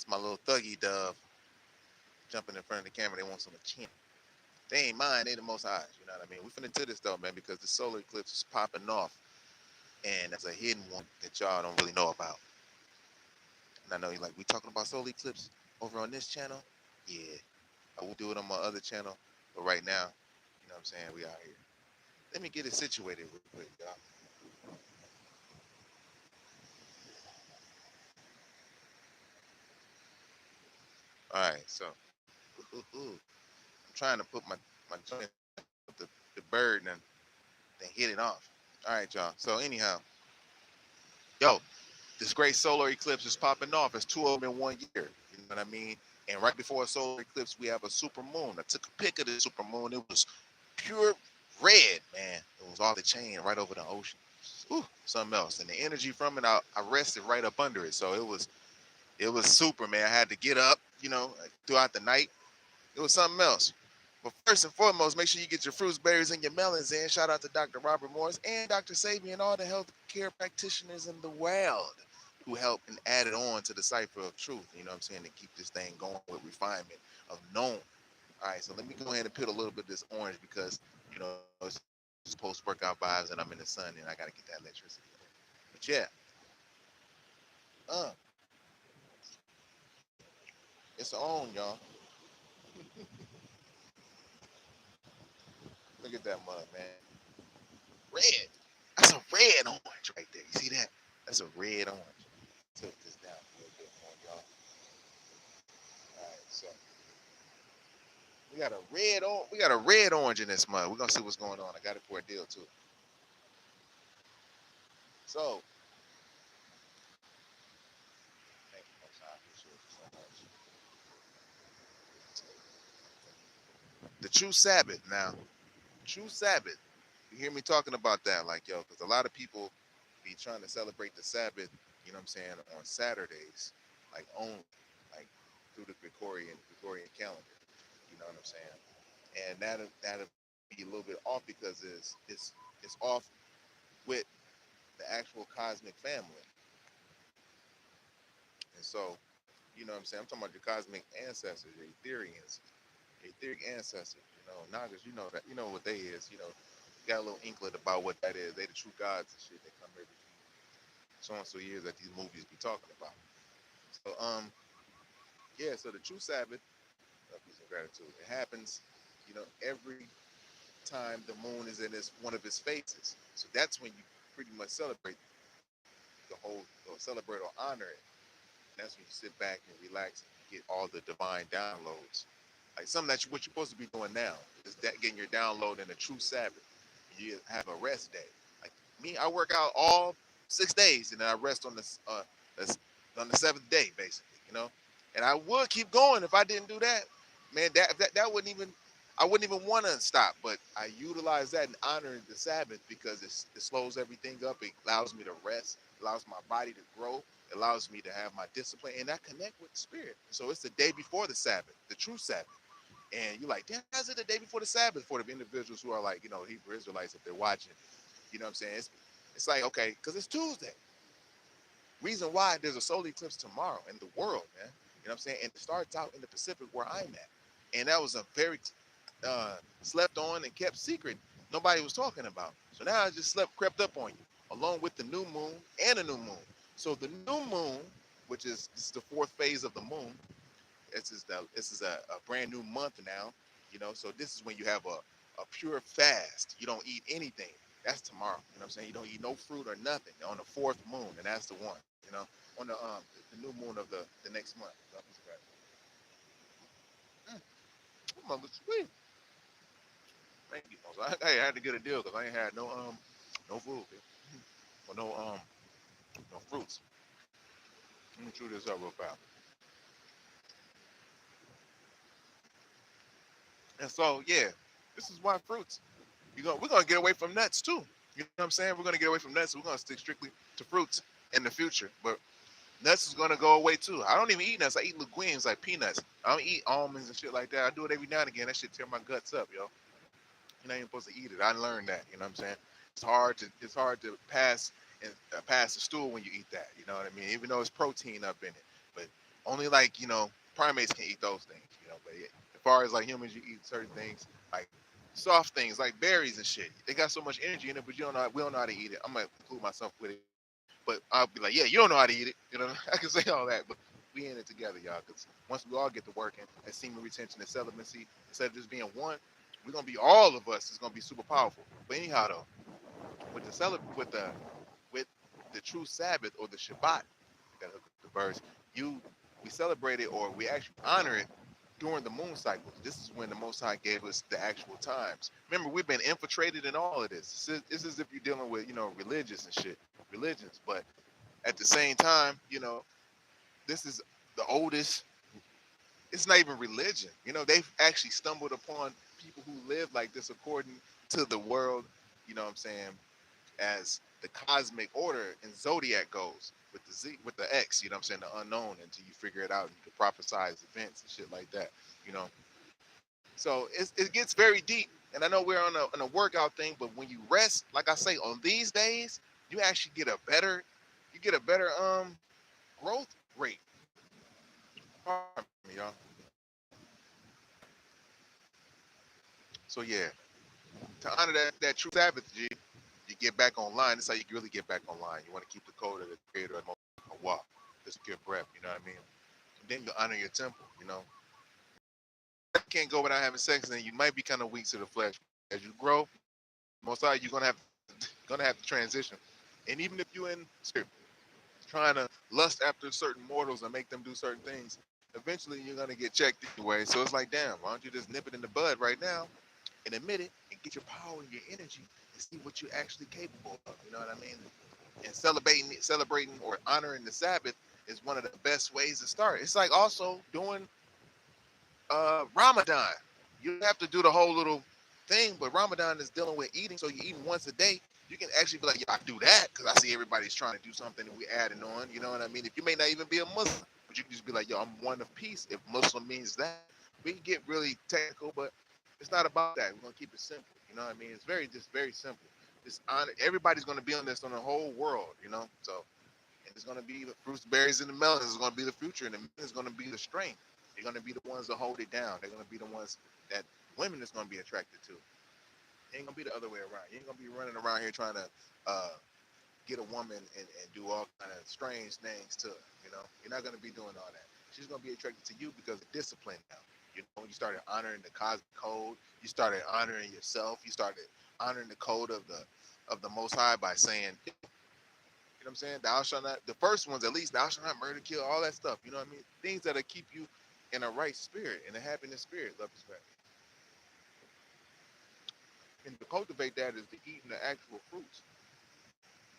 It's my little thuggy dove jumping in front of the camera. They want some chin. They ain't mine. They the most highs. You know what I mean? We finna do this though, man, because the solar eclipse is popping off, and that's a hidden one that y'all don't really know about. And I know you're like, we talking about solar eclipse over on this channel. Yeah, I will do it on my other channel, but right now, you know what I'm saying, we out here. Let me get it situated real quick, y'all. All right, so I'm trying to put my joint with the bird and then hit it off. All right, y'all. So anyhow, yo, this great solar eclipse is popping off. It's two of them in 1 year. You know what I mean? And right before a solar eclipse, we have a super moon. I took a pic of the super moon. It was pure red, man. It was off the chain right over the ocean. Ooh, something else. And the energy from it, I rested right up under it. So it was super, man. I had to get up, throughout the night. It was something else. But first and foremost, make sure you get your fruits, berries, and your melons in. Shout out to Dr. Robert Morris and Dr. Sabi and all the health care practitioners in the world who helped and added on to the cipher of truth. You know what I'm saying? To keep this thing going with refinement of known. All right, so let me go ahead and put a little bit of this orange because, it's post-workout vibes and I'm in the sun and I got to get that electricity. But yeah, uh, it's on, y'all. Look at that mud, man. Red. That's a red orange right there. You see that? That's a red orange. Tilt this down a little bit more, y'all. All right, so we got a red orange in this mud. We're gonna see what's going on. I got it for a deal too. So thank you, Most High. I appreciate you so much. The true Sabbath now. True Sabbath. You hear me talking about that, like yo, because a lot of people be trying to celebrate the Sabbath, you know what I'm saying, on Saturdays, like only, like through the Gregorian calendar. You know what I'm saying? And that'll be a little bit off because it's off with the actual cosmic family. And so, you know what I'm saying? I'm talking about your cosmic ancestors, your etheric ancestors, Nagas, you know that, you know what they is, got a little inklet about what that is. They the true gods and shit. They come every so and so years that these movies be talking about. So yeah, so the true Sabbath, peace and gratitude. It happens, every time the moon is in one of its phases. So that's when you pretty much celebrate or celebrate or honor it. And that's when you sit back and relax and get all the divine downloads. Like something what you're supposed to be doing now is that getting your download in a true Sabbath. You have a rest day. Like me, I work out all 6 days and then I rest on the seventh day, basically. And I would keep going if I didn't do that. Man, that wouldn't even I wouldn't even want to stop, but I utilize that and honor the Sabbath because it slows everything up. It allows me to rest, allows my body to grow, it allows me to have my discipline, and I connect with the spirit. So it's the day before the Sabbath, the true Sabbath. And you're like, damn, how's it the day before the Sabbath for the individuals who are like, Hebrew Israelites, if they're watching, you know what I'm saying? It's like, okay, because it's Tuesday. Reason why there's a solar eclipse tomorrow in the world, man. You know what I'm saying? And it starts out in the Pacific where I'm at. And that was a very slept on and kept secret. Nobody was talking about. So now I just crept up on you, along with the new moon and a new moon. So the new moon, this is the fourth phase of the moon. This is a brand new month now. So this is when you have a pure fast. You don't eat anything. That's tomorrow. You know what I'm saying? You don't eat no fruit or nothing on the fourth moon, and that's the one. On the new moon of the next month. Mother sweet. Thank you. So I had to get a deal because I ain't had no food or no fruits. Let me chew this up real fast. And so yeah, this is why fruits. We're gonna get away from nuts too. You know what I'm saying? We're gonna get away from nuts. We're gonna stick strictly to fruits in the future. But nuts is gonna go away too. I don't even eat nuts. I eat legumes like peanuts. I don't eat almonds and shit like that. I do it every now and again. That shit tear my guts up, yo. You're not even supposed to eat it. I learned that. You know what I'm saying? It's hard to pass the stool when you eat that. You know what I mean? Even though it's protein up in it, but Only like, primates can eat those things, but yeah, as far as like humans, you eat certain things like soft things like berries and shit. They got so much energy in it, but we don't know how to eat it. I'm gonna include myself with it, but I'll be like, yeah, you don't know how to eat it. I can say all that, but we in it together, y'all. Because once we all get to working at semen retention and celibacy, instead of just being one, we're gonna be all of us is gonna be super powerful. But anyhow, though, with with the true Sabbath or the Shabbat, that hook up the verse, we celebrate it or we actually honor it during the moon cycles. This is when the Most High gave us the actual times. Remember, we've been infiltrated in all of this. This is if you're dealing with, religious and shit, religions. But at the same time, this is the oldest. It's not even religion. They've actually stumbled upon people who live like this according to the world. You know what I'm saying? As the cosmic order and zodiac goes with the Z with the X, you know what I'm saying, the unknown until you figure it out and you can prophesize events and shit like that, you know. So it gets very deep. And I know we're on a workout thing, but when you rest, like I say, on these days, you actually get a better growth rate. Pardon me, y'all. So yeah, to honor that true Sabbath, G, you get back online. That's how you really get back online. You want to keep the code of the creator and walk, the secure breath, you know what I mean? And then you honor your temple, You can't go without having sex, and you might be kind of weak to the flesh. As you grow, most likely you're gonna have to transition. And even if you're in spirit, trying to lust after certain mortals and make them do certain things, eventually you're gonna get checked anyway. So it's like, damn, why don't you just nip it in the bud right now and admit it and get your power and your energy and see what you're actually capable of. You know what I mean? And celebrating or honoring the Sabbath is one of the best ways to start. It's like also doing Ramadan. You don't have to do the whole little thing, but Ramadan is dealing with eating, so you're eating once a day. You can actually be like, yeah, I do that because I see everybody's trying to do something and we adding on. You know what I mean? If you may not even be a Muslim, but you can just be like, yo, I'm one of peace. If Muslim means that, we can get really technical, but it's not about that. We're gonna keep it simple. You know what I mean? It's very simple. It's honor. Everybody's gonna be on this on the whole world. So and it's gonna be the fruits, berries, and the melons is gonna be the future, and the men is gonna be the strength. They're gonna be the ones that hold it down. They're gonna be the ones that women is gonna be attracted to. It ain't gonna be the other way around. You ain't gonna be running around here trying to get a woman and do all kind of strange things to her. You're not gonna be doing all that. She's gonna be attracted to you because of discipline now. You started honoring the cosmic code. You started honoring yourself. You started honoring the code of the Most High by saying, you know what I'm saying? Thou shalt not, the first ones at least, thou shalt not murder, kill, all that stuff. You know what I mean? Things that'll keep you in a right spirit, in a happiness spirit, love, respect. And to cultivate that is to eating the actual fruits.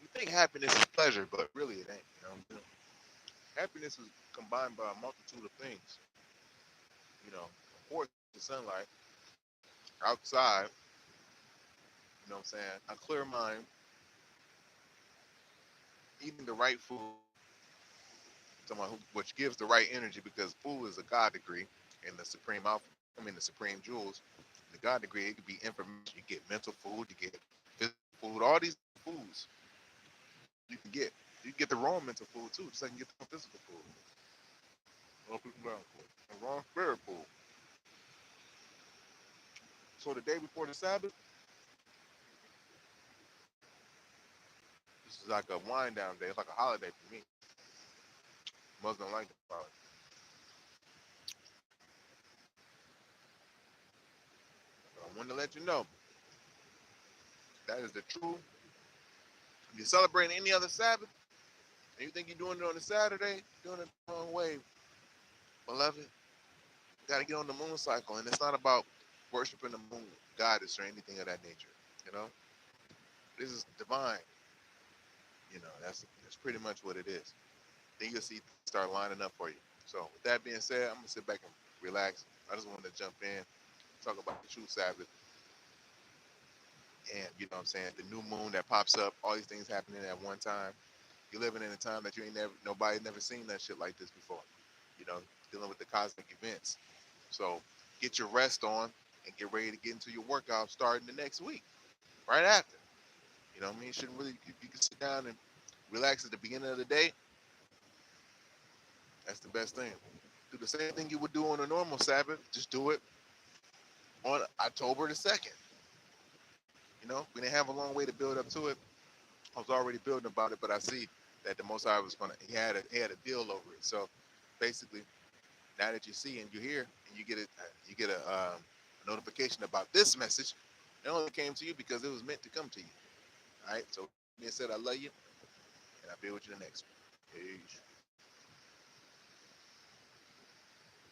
You think happiness is pleasure, but really it ain't. Happiness is combined by a multitude of things. Of course, the sunlight, outside, you know what I'm saying? A clear mind, eating the right food, someone which gives the right energy because food is a God degree in the supreme alpha. The supreme jewels. The God degree, it could be information. You get mental food, you get physical food, all these foods you can get. You can get the wrong mental food too, just like you can get the wrong physical food. Wrong food. The wrong spirit food. So the day before the Sabbath, this is like a wind down day. It's like a holiday for me. Muslim like it. I want to let you know that is the true. If you're celebrating any other Sabbath, and you think you're doing it on a Saturday, you're doing it the wrong way, beloved. You got to get on the moon cycle, and it's not about worshiping the moon goddess or anything of that nature. You know, this is divine. That's pretty much what it is. Then you'll see things start lining up for you. So with that being said, I'm gonna sit back and relax. I just wanted to jump in, talk about the true Sabbath, and you know what I'm saying, the new moon that pops up, all these things happening at one time. You're living in a time that you ain't nobody never seen that shit like this before. You know, dealing with the cosmic events. So get your rest on and get ready to get into your workout starting the next week, right after. You know what I mean? You shouldn't really, you can sit down and relax at the beginning of the day That's the best thing. Do the same thing you would do on a normal Sabbath. Just do it on October the 2nd. You know, we didn't have a long way to build up to it. I was already building about it, but I see that the Most High was he had a deal over it. So basically, now that you see and you hear and you get a notification about this message, it only came to you because it was meant to come to you. All right. So being said, I love you, and I'll be with you the next one. Peace.